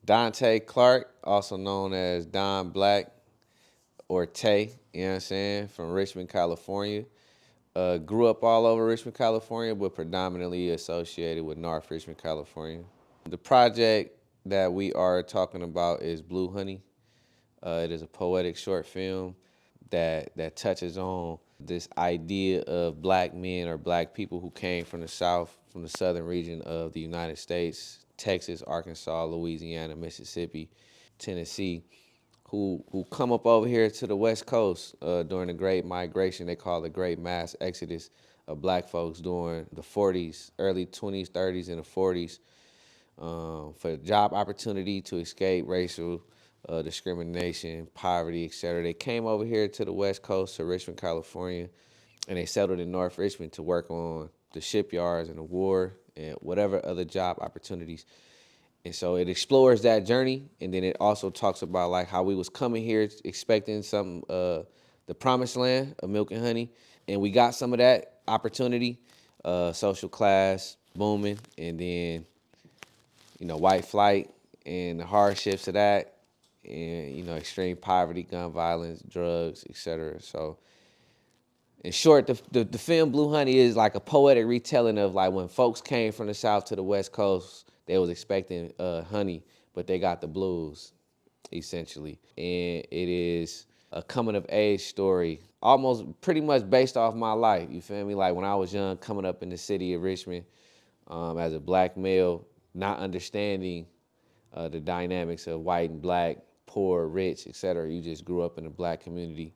Donté Clark, also known as Don Black or Tay, you know what I'm saying, from Richmond, California. Grew up all over Richmond, California, but predominantly associated with North Richmond, California. The project that we are talking about is Blue Honey. It is a poetic short film that touches on this idea of black men or black people who came from the South, from the southern region of the United States, Texas, Arkansas, Louisiana, Mississippi, Tennessee, who come up over here to the West Coast during the Great Migration. They call it the Great Mass Exodus of black folks during the 40s, early 20s, 30s, and the 40s for job opportunity to escape racial discrimination, poverty, etc. They came over here to the West Coast, to Richmond, California, and they settled in North Richmond to work on the shipyards and the war and whatever other job opportunities. And so it explores that journey, and then it also talks about like how we was coming here expecting some the promised land of milk and honey, and we got some of that opportunity, social class booming, and then white flight and the hardships of that, and extreme poverty, gun violence, drugs, etc. So in short, the film Blue Honey is like a poetic retelling of like when folks came from the South to the West Coast, they was expecting honey, but they got the blues, essentially. And it is a coming of age story, almost pretty much based off my life. You feel me? Like when I was young, coming up in the city of Richmond as a black male, not understanding the dynamics of white and black, poor, rich, etc. You just grew up in a black community.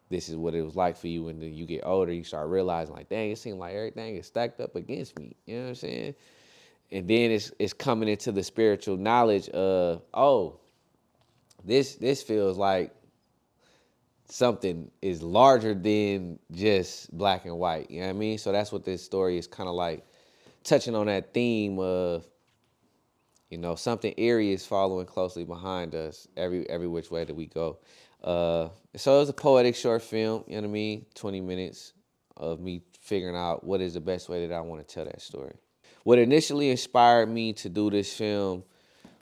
This is what it was like for you. And then you get older, you start realizing like, dang, it seems like everything is stacked up against me. You know what I'm saying? And then it's coming into the spiritual knowledge of, oh, this feels like something is larger than just black and white. You know what I mean? So that's what this story is kind of like, touching on that theme of, something eerie is following closely behind us every which way that we go. So it was a poetic short film, you know what I mean? 20 minutes of me figuring out what is the best way that I want to tell that story. What initially inspired me to do this film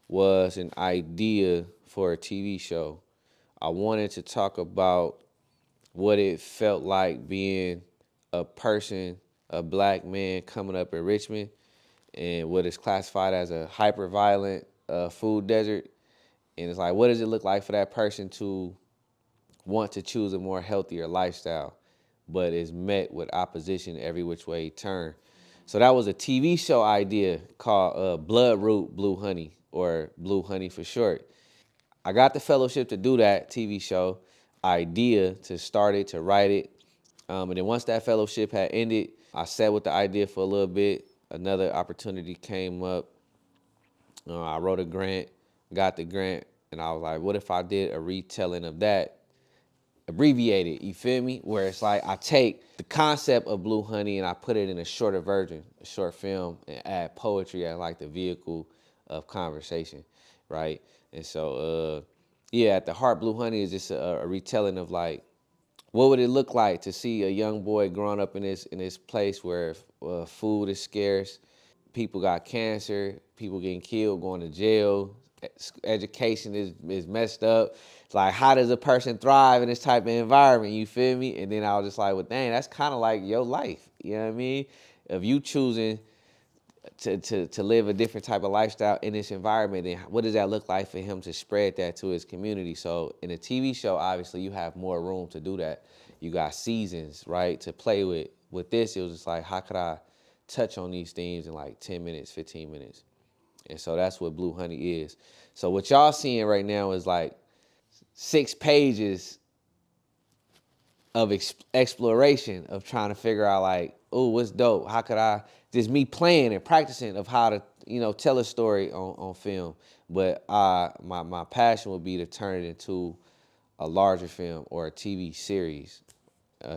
was an idea for a TV show. I wanted to talk about what it felt like being a person, a black man coming up in Richmond and what is classified as a hyper-violent food desert. And it's like, what does it look like for that person to want to choose a more healthier lifestyle, but is met with opposition every which way you turn? So that was a TV show idea called Bloodroot Blue Honey, or Blue Honey for short. I got the fellowship to do that TV show idea, to start it, to write it. And then once that fellowship had ended, I sat with the idea for a little bit. Another opportunity came up. I wrote a grant, got the grant, and I was like, what if I did a retelling of that, abbreviated, you feel me? Where it's like I take the concept of Blue Honey and I put it in a shorter version, a short film, and add poetry as like the vehicle of conversation, right? And so, yeah, at the heart, Blue Honey is just a retelling of like, what would it look like to see a young boy growing up in this place where food is scarce, people got cancer, people getting killed, going to jail, education is messed up. It's like, how does a person thrive in this type of environment? You feel me? And then I was just like, well, dang, that's kind of like your life. You know what I mean? If you choosing to live a different type of lifestyle in this environment, then what does that look like for him to spread that to his community? So in a TV show, obviously you have more room to do that. You got seasons, right, to play with. With this, it was just like, how could I touch on these themes in like 10 minutes, 15 minutes? And so that's what Blue Honey is. So what y'all seeing right now is like 6 pages of exploration of trying to figure out like, oh, what's dope? How could I, just me playing and practicing of how to, tell a story on film. But my passion would be to turn it into a larger film or a TV series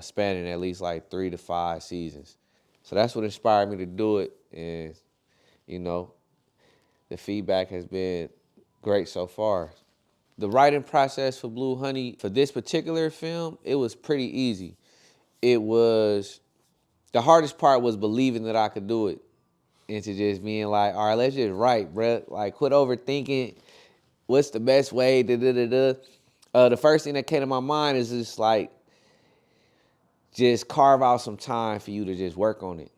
spanning at least like 3 to 5 seasons. So that's what inspired me to do it. And, the feedback has been great so far. The writing process for Blue Honey, for this particular film, it was pretty easy. It was, the hardest part was believing that I could do it, and to just being like, all right, let's just write, bruh. Like, quit overthinking. what's the best way? The first thing that came to my mind is just like, just carve out some time for you to just work on it.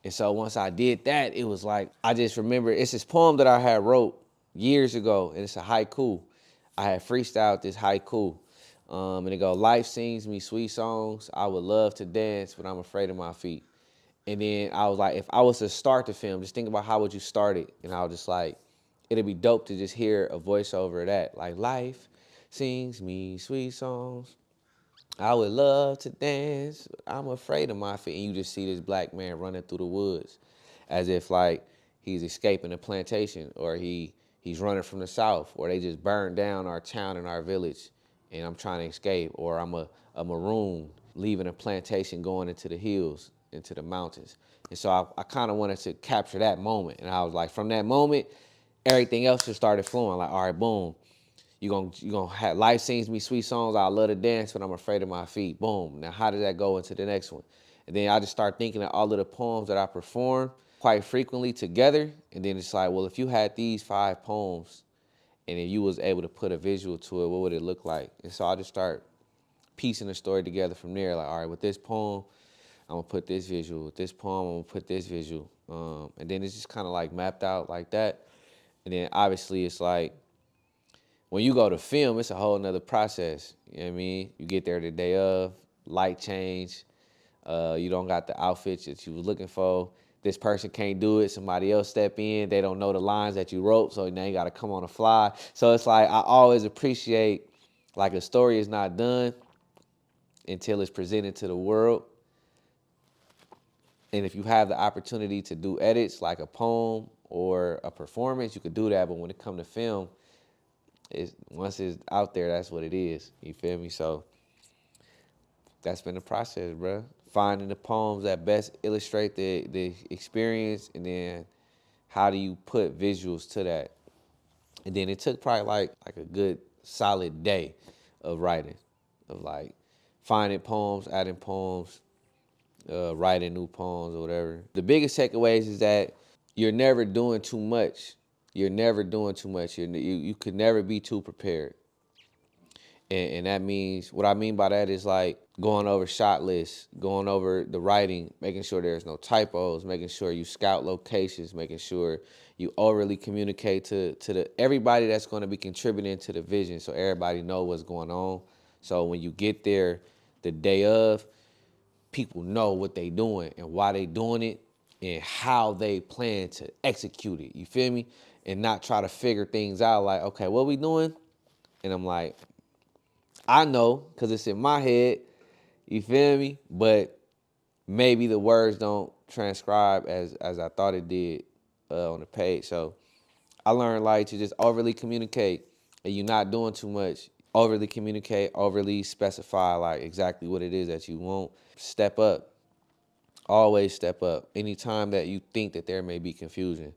And so once I did that, it was like, I just remember, it's this poem that I had wrote years ago, and it's a haiku. I had freestyled this haiku. And it go, life sings me sweet songs. I would love to dance, but I'm afraid of my feet. And then I was like, if I was to start the film, just think about how would you start it. And I was just like, it'd be dope to just hear a voiceover of that. Like, life sings me sweet songs. I would love to dance. I'm afraid of my feet. And you just see this black man running through the woods as if like he's escaping a plantation, or he's running from the south, or they just burned down our town and our village and I'm trying to escape, or I'm a maroon leaving a plantation going into the hills, into the mountains. And so I kind of wanted to capture that moment. And I was like, from that moment, everything else just started flowing. Like, all right, boom. You gonna have life sings me sweet songs. I love to dance, but I'm afraid of my feet. Boom. Now how does that go into the next one? And then I just start thinking of all of the poems that I perform quite frequently together. And then it's like, well, if you had these 5 poems and if you was able to put a visual to it, what would it look like? And so I just start piecing the story together from there. Like, all right, with this poem, I'm gonna put this visual. With this poem, I'm gonna put this visual. And then it's just kind of like mapped out like that. And then obviously it's like, when you go to film, it's a whole nother process. You know what I mean? You get there the day of, light change. You don't got the outfits that you was looking for. This person can't do it. Somebody else step in. They don't know the lines that you wrote, so now you got to come on the fly. So it's like, I always appreciate, like, a story is not done until it's presented to the world. And if you have the opportunity to do edits, like a poem or a performance, you could do that. But when it comes to film, once it's out there, that's what it is. You feel me? So that's been the process, bro. Finding the poems that best illustrate the experience, and then how do you put visuals to that? And then it took probably like a good solid day of writing, of like finding poems, adding poems, writing new poems or whatever. The biggest takeaways is that you're never doing too much. You're never doing too much. You could never be too prepared. And that means, what I mean by that is like going over shot lists, going over the writing, making sure there's no typos, making sure you scout locations, making sure you overly communicate to the everybody that's going to be contributing to the vision, so everybody know what's going on. So when you get there the day of, people know what they doing and why they doing it and how they plan to execute it. You feel me? And not try to figure things out like, okay, what we doing? And I'm like, I know, because it's in my head, you feel me? But maybe the words don't transcribe as I thought it did on the page. So I learned like to just overly communicate, and you're not doing too much. Overly communicate, overly specify like exactly what it is that you want. Step up. Always step up. Anytime that you think that there may be confusion,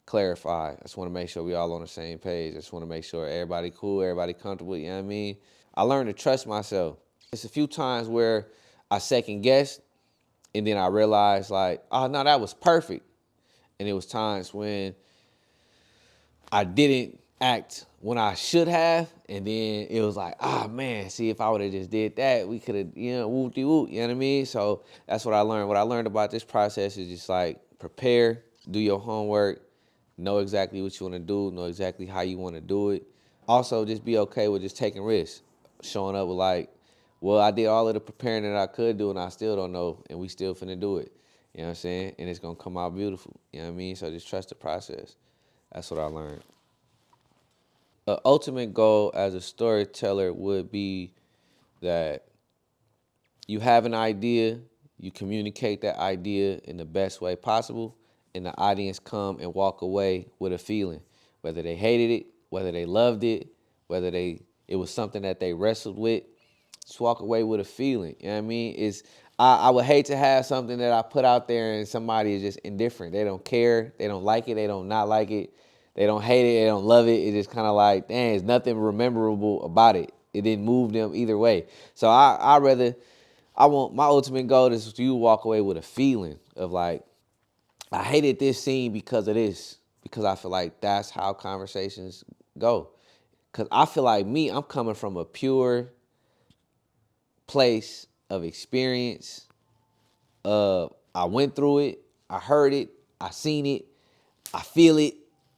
clarify. I just want to make sure we all on the same page. I just want to make sure everybody cool, everybody comfortable, you know what I mean? I learned to trust myself. It's a few times where I second guessed, and then I realized like, oh no, that was perfect. And it was times when I didn't act when I should have, and then it was like, ah man, see, if I would have just did that, we could have, whoop-de-whoop, you know what I mean? So that's what I learned. What I learned about this process is just like, prepare, do your homework, know exactly what you want to do, know exactly how you want to do it. Also, just be okay with just taking risks, showing up with like, well, I did all of the preparing that I could do, and I still don't know, and we still finna do it. You know what I'm saying? And it's gonna come out beautiful. You know what I mean? So just trust the process. That's what I learned. An ultimate goal as a storyteller would be that you have an idea, you communicate that idea in the best way possible, and the audience come and walk away with a feeling, whether they hated it, whether they loved it, whether it was something that they wrestled with. Just walk away with a feeling. You know what I mean? I would hate to have something that I put out there and somebody is just indifferent. They don't care, they don't like it, they don't not like it, they don't hate it, they don't love it. It's just kind of like, dang, there's nothing memorable about it. It didn't move them either way. So I want, my ultimate goal is for you to walk away with a feeling of like, I hated this scene because of this, because I feel like that's how conversations go. Cause I feel like me, I'm coming from a pure place of experience. I went through it, I heard it, I seen it, I feel it,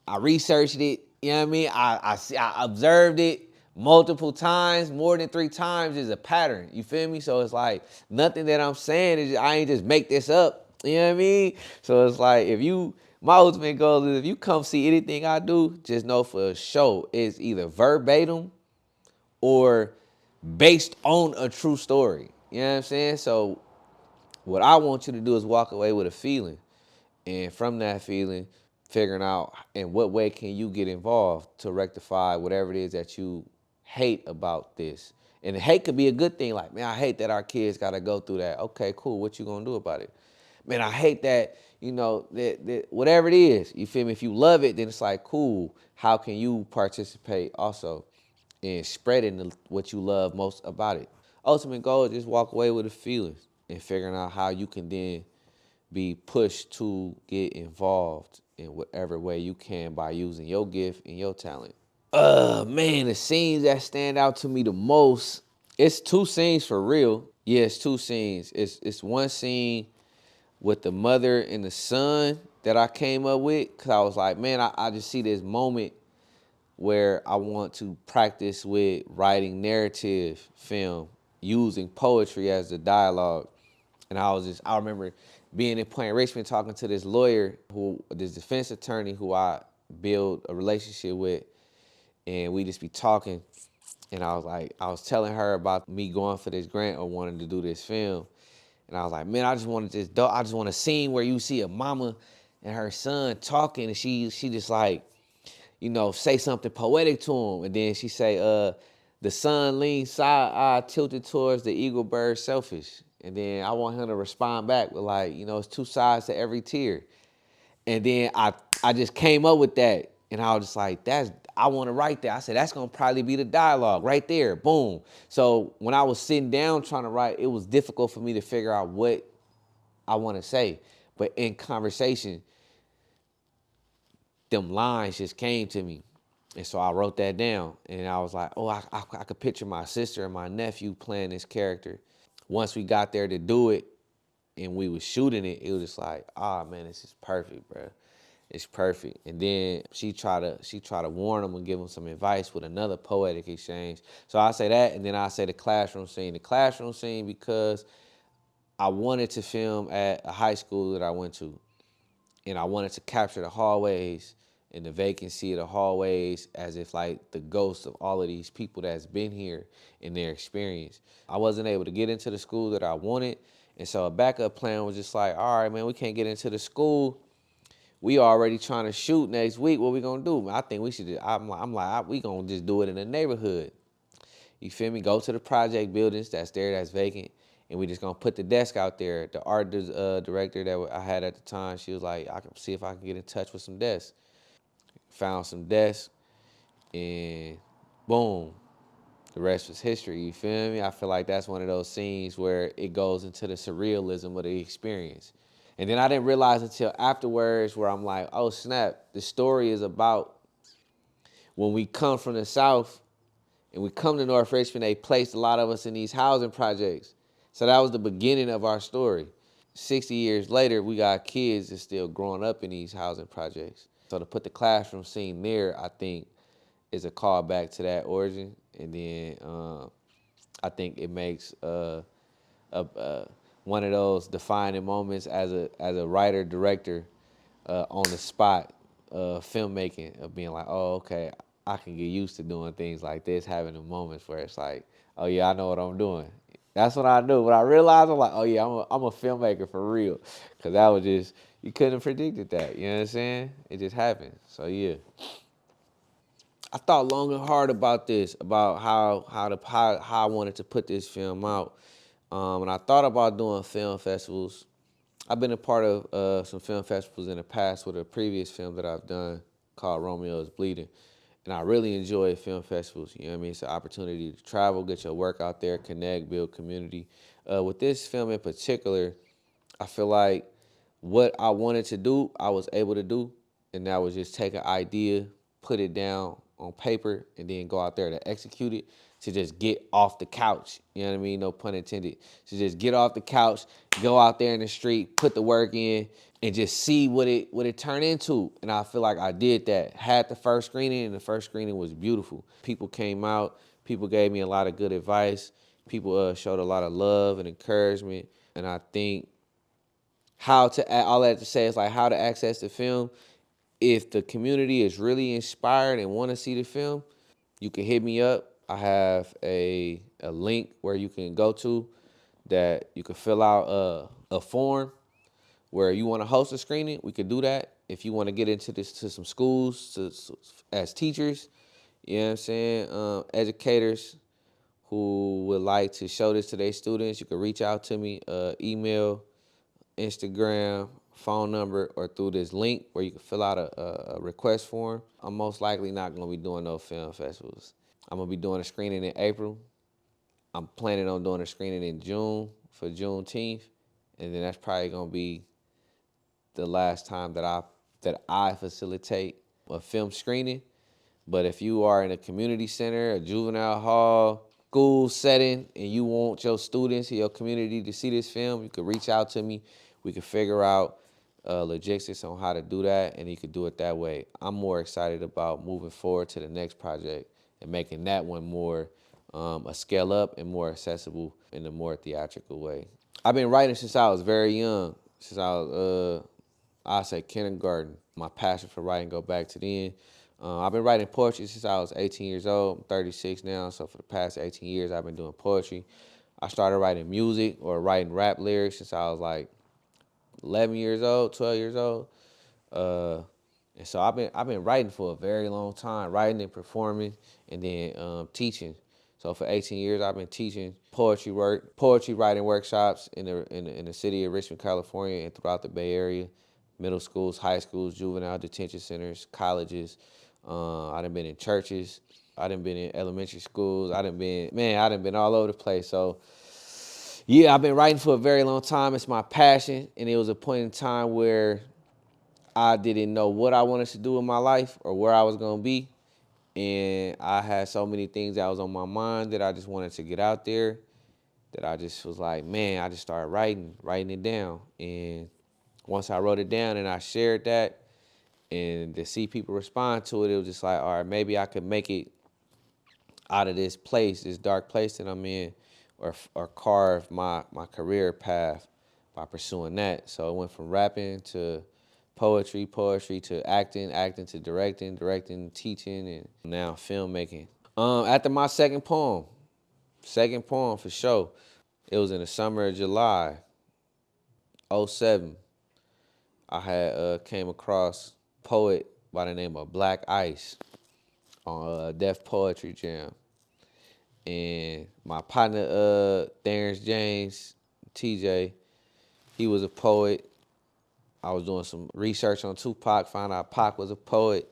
I researched it. You know what I mean? I observed it multiple times, more than 3 times is a pattern. You feel me? So it's like nothing that I'm saying is I ain't just make this up. You know what I mean? So it's like my ultimate goal is if you come see anything I do, just know for sure it's either verbatim or based on a true story. You know what I'm saying? So what I want you to do is walk away with a feeling. And from that feeling, figuring out in what way can you get involved to rectify whatever it is that you hate about this. And hate could be a good thing. Like, man, I hate that our kids got to go through that. Okay, cool. What you going to do about it? Man, I hate that, that whatever it is, you feel me? If you love it, then it's like, cool. How can you participate also in spreading what you love most about it? Ultimate goal is just walk away with a feeling and figuring out how you can then be pushed to get involved in whatever way you can by using your gift and your talent. Man, the scenes that stand out to me the most, it's 2 scenes for real. Yeah, it's 2 scenes. It's one scene with the mother and the son that I came up with because I was like, man, I just see this moment where I want to practice with writing narrative film using poetry as the dialogue. And I remember being in Point Richmond talking to this lawyer, this defense attorney who I build a relationship with, and we just be talking. And I was telling her about me going for this grant or wanting to do this film. And I was like, man, I just want a scene where you see a mama and her son talking, and she just like, say something poetic to him. And then she say, the sun leans side eye tilted towards the eagle bird selfish. And then I want him to respond back with like, it's 2 sides to every tear. And then I just came up with that. And I was just like, I want to write that. I said, that's going to probably be the dialogue right there. Boom. So when I was sitting down trying to write, it was difficult for me to figure out what I want to say. But in conversation, them lines just came to me. And so I wrote that down. And I was like, oh, I could picture my sister and my nephew playing this character. Once we got there to do it and we was shooting it, it was just like, man, this is perfect, bro. It's perfect. And then she try to warn him and give him some advice with another poetic exchange. So I say that, and then I say the classroom scene. The classroom scene because I wanted to film at a high school that I went to. And I wanted to capture the hallways and the vacancy of the hallways as if like the ghosts of all of these people that's been here in their experience. I wasn't able to get into the school that I wanted. And so a backup plan was just like, all right, man, we can't get into the school. We already trying to shoot next week. What we gonna do? I think we should. We gonna just do it in the neighborhood. You feel me? Go to the project buildings that's there, that's vacant, and we just gonna put the desk out there. The art director that I had at the time, she was like, I can see if I can get in touch with some desks. Found some desks, and boom, the rest was history. You feel me? I feel like that's one of those scenes where it goes into the surrealism of the experience. And then I didn't realize until afterwards where I'm like, oh snap, the story is about when we come from the South and we come to North Richmond, they placed a lot of us in these housing projects. So that was the beginning of our story. 60 years later, we got kids that's still growing up in these housing projects. So to put the classroom scene there, I think is a callback to that origin. And then I think it makes one of those defining moments as a writer, director on the spot filmmaking of being like, oh, okay, I can get used to doing things like this, having the moments where it's like, oh yeah, I know what I'm doing. That's what I knew. When I realized, I'm like, oh yeah, I'm a filmmaker for real. Cause that was just, you couldn't have predicted that. You know what I'm saying? It just happened. So yeah. I thought long and hard about this, about how I wanted to put this film out. And I thought about doing film festivals. I've been a part of some film festivals in the past with a previous film that I've done called Romeo is Bleeding. And I really enjoy film festivals. You know what I mean? It's an opportunity to travel, get your work out there, connect, build community. With this film in particular, I feel like what I wanted to do, I was able to do. And that was just take an idea, put it down on paper and then go out there to execute it, to just get off the couch. You know what I mean? No pun intended. To just get off the couch, go out there in the street, put the work in, and just see what it turned into. And I feel like I did that. Had the first screening, and the first screening was beautiful. People came out. People gave me a lot of good advice. People showed a lot of love and encouragement. And I think all that to say is like how to access the film. If the community is really inspired and want to see the film, you can hit me up. I have a link where you can go to that you can fill out a form where you want to host a screening. We could do that. If you want to get into this to some schools as teachers, you know what I'm saying, educators who would like to show this to their students, you can reach out to me, email, Instagram, phone number, or through this link where you can fill out a request form. I'm most likely not going to be doing no film festivals. I'm going to be doing a screening in April. I'm planning on doing a screening in June for Juneteenth. And then that's probably going to be the last time that I facilitate a film screening. But if you are in a community center, a juvenile hall, school setting, and you want your students and your community to see this film, you could reach out to me. We could figure out logistics on how to do that, and you could do it that way. I'm more excited about moving forward to the next project and making that one more a scale up and more accessible in a more theatrical way. I've been writing since I was very young, since I was, I say kindergarten. My passion for writing go back to then. I've been writing poetry since I was 18 years old. I'm 36 now, so for the past 18 years, I've been doing poetry. I started writing music or writing rap lyrics since I was like 11 years old, 12 years old. And so I've been writing for a very long time, writing and performing, and then teaching. So for 18 years, I've been teaching poetry writing workshops in the city of Richmond, California, and throughout the Bay Area, middle schools, high schools, juvenile detention centers, colleges. I done been in churches. I done been in elementary schools. I done been all over the place. So yeah, I've been writing for a very long time. It's my passion, and it was a point in time where I didn't know what I wanted to do in my life or where I was gonna be. And I had so many things that was on my mind that I just wanted to get out there, that I just was like, man, I just started writing it down. And once I wrote it down and I shared that, and to see people respond to it, it was just like, all right, maybe I could make it out of this place, this dark place that I'm in, or carve my career path by pursuing that. So it went from rapping to poetry to acting to directing, teaching, and now filmmaking. After my second poem for sure, it was in the summer of July, '07. I had came across a poet by the name of Black Ice on Def Poetry Jam. And my partner, Terrence James, TJ, he was a poet. I was doing some research on Tupac, found out Pac was a poet.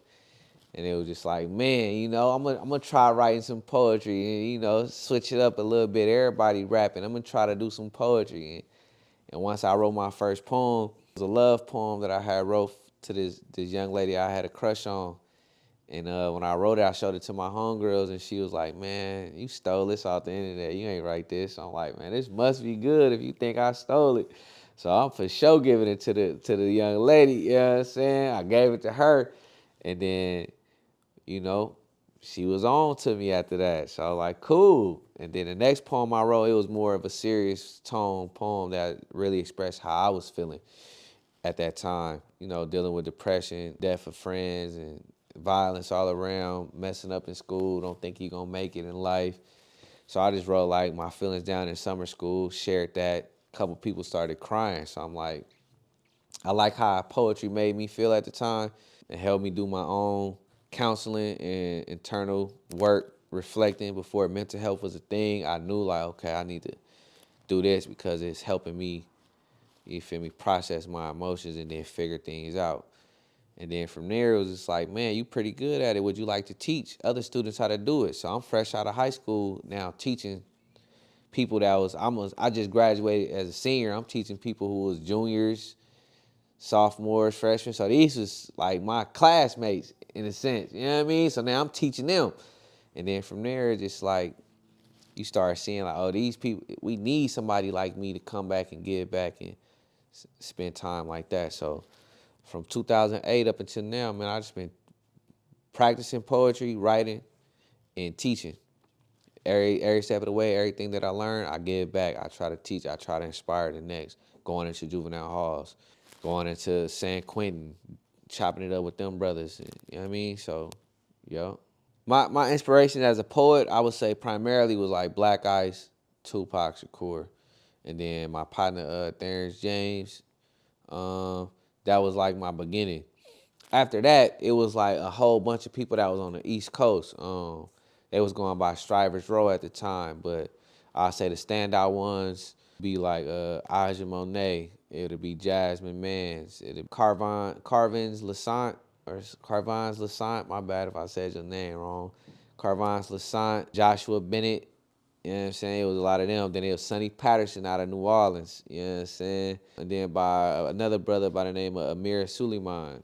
And it was just like, man, I'm gonna try writing some poetry and, switch it up a little bit. Everybody rapping. I'm gonna try to do some poetry. And once I wrote my first poem, it was a love poem that I had wrote to this young lady I had a crush on. And when I wrote it, I showed it to my homegirls, and she was like, man, you stole this off the internet. You ain't write this. So I'm like, man, this must be good if you think I stole it. So I'm for sure giving it to the young lady, you know what I'm saying? I gave it to her, and then, she was on to me after that. So I was like, cool. And then the next poem I wrote, it was more of a serious tone poem that really expressed how I was feeling at that time, dealing with depression, death of friends, and violence all around, messing up in school, don't think you're gonna make it in life. So I just wrote like my feelings down in summer school, shared that. A couple people started crying. So I'm like, I like how poetry made me feel at the time. It helped me do my own counseling and internal work, reflecting before mental health was a thing. I knew like, okay, I need to do this because it's helping me, you feel me, process my emotions and then figure things out. And then from there, it was just like, man, you pretty good at it. Would you like to teach other students how to do it? So I'm fresh out of high school now teaching people I just graduated as a senior. I'm teaching people who was juniors, sophomores, freshmen. So these was like my classmates. in a sense. You know what I mean? So now I'm teaching them. And then from there, it's just like, you start seeing like, oh, these people, we need somebody like me to come back and give back and spend time like that. So from 2008 up until now, man, I just been practicing poetry, writing, and teaching. Every step of the way, everything that I learn, I give back. I try to teach. I try to inspire the next. Going into juvenile halls, going into San Quentin, chopping it up with them brothers. You know what I mean? So, yo. My inspiration as a poet, I would say primarily was like Black Ice, Tupac Shakur, and then my partner Terrence James. That was like my beginning. After that, it was like a whole bunch of people that was on the East Coast. They was going by Strivers Row at the time, but I say the standout ones be like Aja Monet. It'll be Jasmine Mans. It'll be Carvins Lassant or Carvins Lassant. My bad if I said your name wrong. Carvins Lassant, Joshua Bennett. You know what I'm saying? It was a lot of them. Then it was Sonny Patterson out of New Orleans. You know what I'm saying? And then by another brother by the name of Amir Suleiman.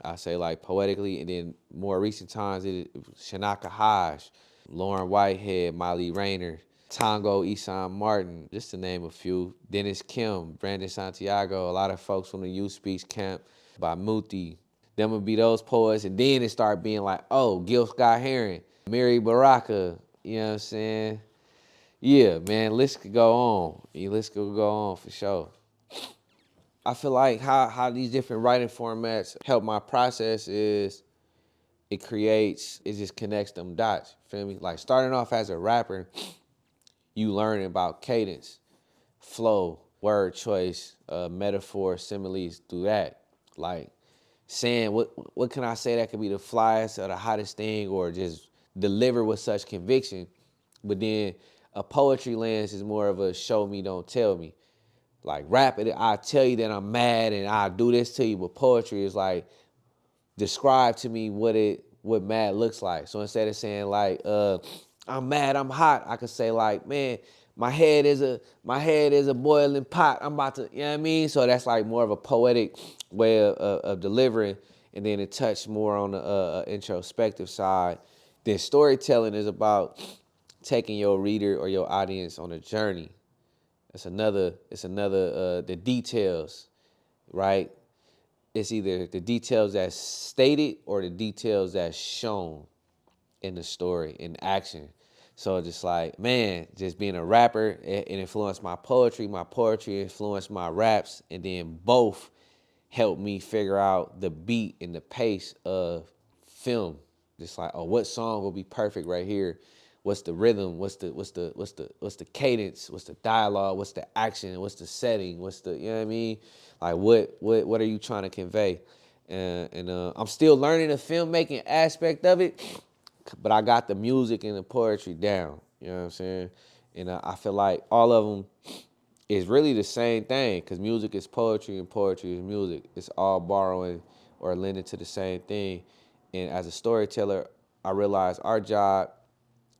I say like poetically, and then more recent times it Shanaka Haj, Lauren Whitehead, Molly Rayner, Tongo Isan Martin, just to name a few. Dennis Kim, Brandon Santiago, a lot of folks from the Youth Speaks camp, by Muti. Them would be those poets, and then it started being like, oh, Gil Scott Heron, Mary Baraka, you know what I'm saying? Yeah, man, list could go on. The list could go on for sure. I feel like how these different writing formats help my process is it just connects them dots. Feel me? Like starting off as a rapper, you learn about cadence, flow, word choice, metaphor, similes through that. Like saying what can I say that could be the flyest or the hottest thing, or just deliver with such conviction. But then a poetry lens is more of a show me, don't tell me. Like rap, I tell you that I'm mad and I do this to you, but poetry is like, describe to me what mad looks like. So instead of saying like, I'm mad, I'm hot, I could say like, man, my head is a boiling pot. I'm about to, you know what I mean? So that's like more of a poetic way of delivering, and then it touched more on the introspective side. Then storytelling is about taking your reader or your audience on a journey. It's another the details, right? It's either the details that's stated or the details that's shown in the story, in action. So just like, man, just being a rapper, it influenced my poetry. My poetry influenced my raps, and then both helped me figure out the beat and the pace of film. Just like, oh, what song will be perfect right here? What's the rhythm? What's the cadence? What's the dialogue? What's the action? What's the setting? What's the, you know what I mean? Like what are you trying to convey? And I'm still learning the filmmaking aspect of it, but I got the music and the poetry down. You know what I'm saying? And I feel like all of them is really the same thing, because music is poetry and poetry is music. It's all borrowing or lending to the same thing. And as a storyteller, I realize our job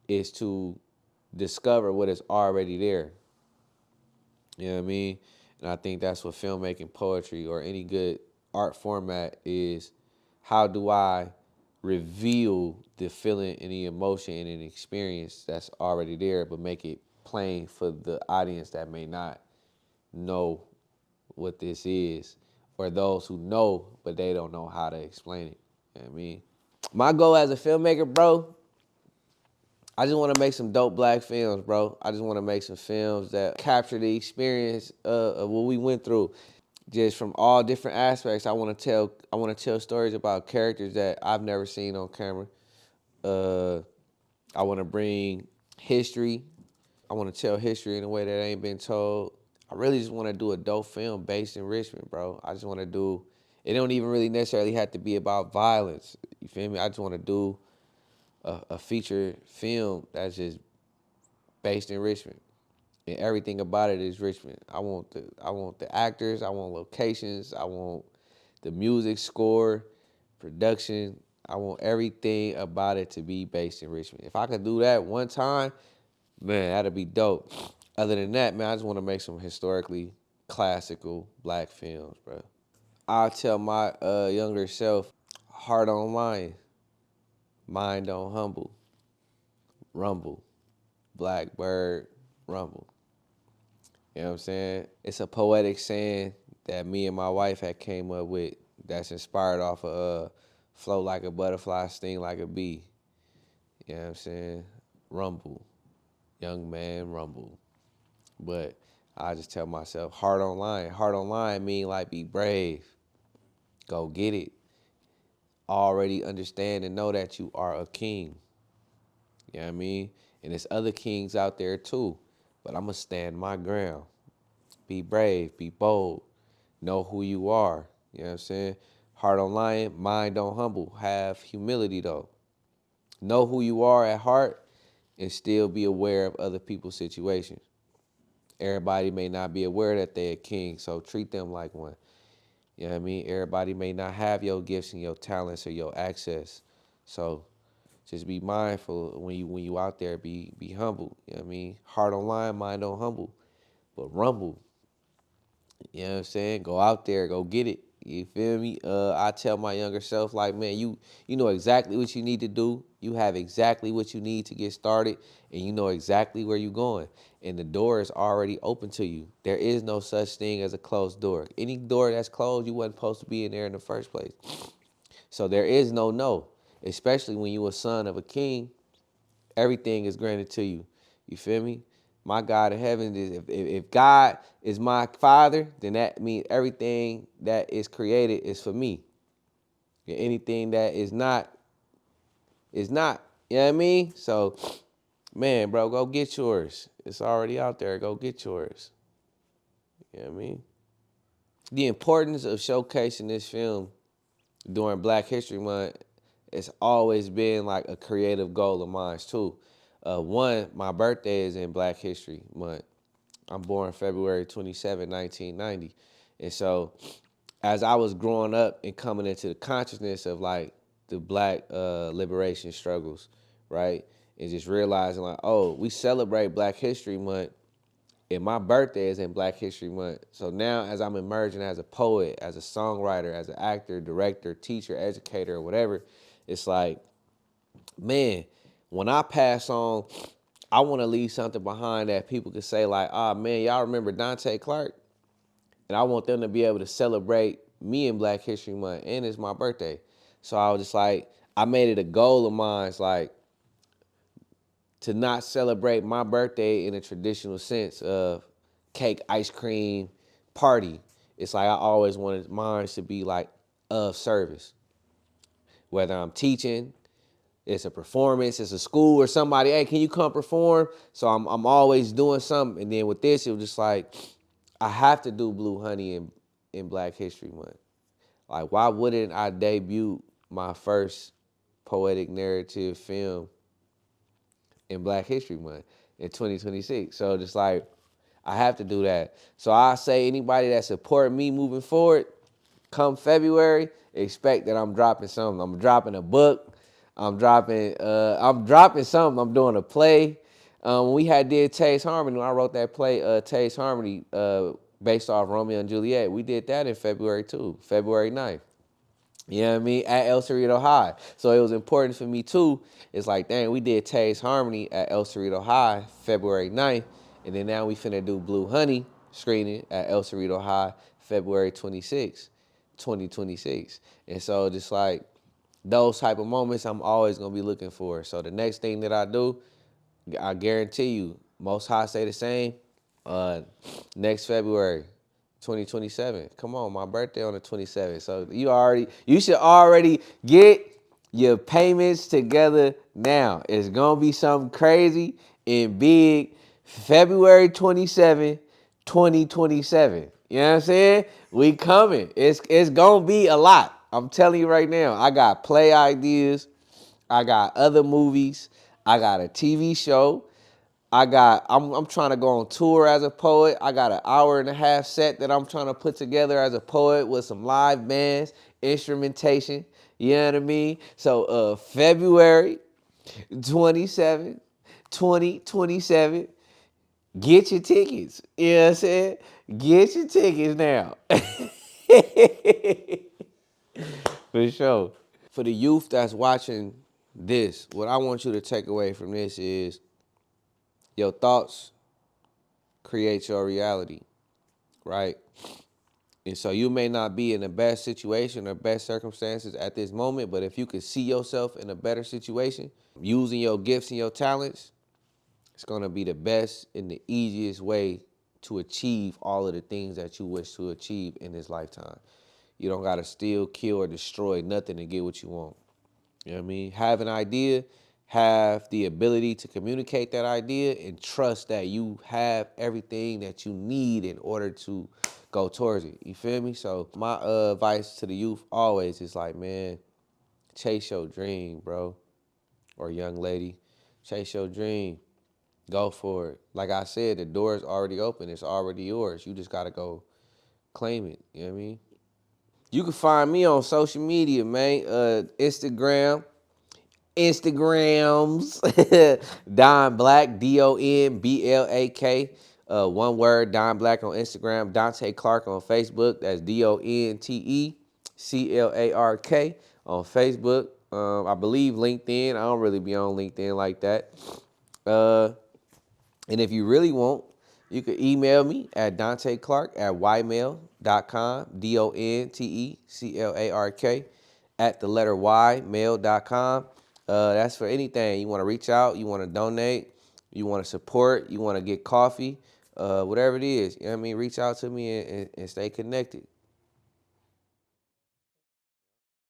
is to discover what is already there. You know what I mean? And I think that's what filmmaking, poetry, or any good art format is. How do I reveal the feeling and the emotion and an experience that's already there, but make it plain for the audience that may not know what this is, or those who know but they don't know how to explain it. You know what I mean? My goal as a filmmaker, bro, I just want to make some dope black films, bro. I just want to make some films that capture the experience of what we went through, just from all different aspects. I want to tell stories about characters that I've never seen on camera. I want to bring history. I want to tell history in a way that ain't been told. I really just want to do a dope film based in Richmond, bro. I just want to do. It don't even really necessarily have to be about violence. You feel me? I just want to do a feature film that's just based in Richmond, and everything about it is Richmond. I want the actors, I want locations, I want the music score, production. I want everything about it to be based in Richmond. If I could do that one time, man, that'd be dope. Other than that, man, I just want to make some historically classical black films, bro. I'll tell my younger self, heart on lion. mind don't humble, rumble. Blackbird, rumble. You know what I'm saying? It's a poetic saying that me and my wife had came up with that's inspired off of flow like a butterfly, sting like a bee. You know what I'm saying? Rumble. Young man, rumble. But I just tell myself, heart on line. Heart on line mean like be brave. Go get it. Already understand and know that you are a king. You know what I mean? And there's other kings out there too. But I'm going to stand my ground. Be brave, be bold, know who you are. You know what I'm saying? Heart on lion, mind don't humble. Have humility though. Know who you are at heart and still be aware of other people's situations. Everybody may not be aware that they're a king, so treat them like one. You know what I mean? Everybody may not have your gifts and your talents or your access. So just be mindful when you out there, be humble. You know what I mean? Heart on line, mind don't humble. But rumble. You know what I'm saying? Go out there, go get it. You feel me? I tell my younger self, like, man, you know exactly what you need to do. You have exactly what you need to get started, and you know exactly where you're going. And the door is already open to you. There is no such thing as a closed door. Any door that's closed, you wasn't supposed to be in there in the first place. So there is no, especially when you a son of a king. Everything is granted to you. You feel me? My God in heaven is if God is my father, then that means everything that is created is for me. And anything that is not is not. You know what I mean? So, man, bro, go get yours. It's already out there. Go get yours. You know what I mean? The importance of showcasing this film during Black History Month, it's always been like a creative goal of mine too. One, my birthday is in Black History Month. I'm born February 27, 1990. And so as I was growing up and coming into the consciousness of like the black liberation struggles, right? And just realizing like, oh, we celebrate Black History Month and my birthday is in Black History Month. So now as I'm emerging as a poet, as a songwriter, as an actor, director, teacher, educator, or whatever, it's like, man, when I pass on, I want to leave something behind that people could say like, ah, man, y'all remember Donté Clark? And I want them to be able to celebrate me in Black History Month, and it's my birthday. So I was just like, I made it a goal of mine, it's like, to not celebrate my birthday in a traditional sense of cake, ice cream, party. It's like I always wanted mine to be like of service. Whether I'm teaching, it's a performance, it's a school or somebody, hey, can you come perform? So I'm always doing something. And then with this, it was just like, I have to do Blue Honey in Black History Month. Like, why wouldn't I debut my first poetic narrative film in Black History Month in 2026? So just like, I have to do that. So I say anybody that support me moving forward, come February, expect that I'm dropping something. I'm dropping a book. I'm dropping something. I'm doing a play. When we did Taste Harmony, when I wrote that play, Taste Harmony, based off Romeo and Juliet, we did that in February too, February 9th. You know what I mean? At El Cerrito High. So it was important for me too. It's like, dang, we did Taste Harmony at El Cerrito High February 9th. And then now we finna do Blue Honey screening at El Cerrito High February 26th, 2026. And so just like those type of moments I'm always gonna be looking for. So the next thing that I do, I guarantee you, Most High say the same. Uh, Next February, 2027. Come on, my birthday on the 27th. So you should already get your payments together now. It's gonna be something crazy and big. February 27th, 2027. You know what I'm saying? We coming. It's gonna be a lot. I'm telling you right now. I got play ideas. I got other movies. I got a TV show. I'm trying to go on tour as a poet. I got an hour and a half set that I'm trying to put together as a poet with some live bands, instrumentation. You know what I mean? So February 27th, 2027, get your tickets. You know what I'm saying? Get your tickets now. For sure. For the youth that's watching what I want you to take away from this is your thoughts create your reality, right? And so you may not be in the best situation or best circumstances at this moment, but if you can see yourself in a better situation, using your gifts and your talents, it's going to be the best and the easiest way to achieve all of the things that you wish to achieve in this lifetime. You don't got to steal, kill, or destroy nothing to get what you want. You know what I mean? Have an idea, have the ability to communicate that idea, and trust that you have everything that you need in order to go towards it. You feel me? So my advice to the youth always is like, man, chase your dream, bro, or young lady. Chase your dream. Go for it. Like I said, the door is already open. It's already yours. You just got to go claim it. You know what I mean? You can find me on social media, man. Instagrams, Don Black, DonBlak. One word, Don Black on Instagram. Donté Clark on Facebook. That's DonteClark on Facebook. I believe LinkedIn. I don't really be on LinkedIn like that. And if you really want, you can email me at DontéClark@ymail.com, DonteClark at the letter Y, mail.com. That's for anything. You want to reach out, you want to donate, you want to support, you want to get coffee, whatever it is. You know what I mean? Reach out to me and stay connected.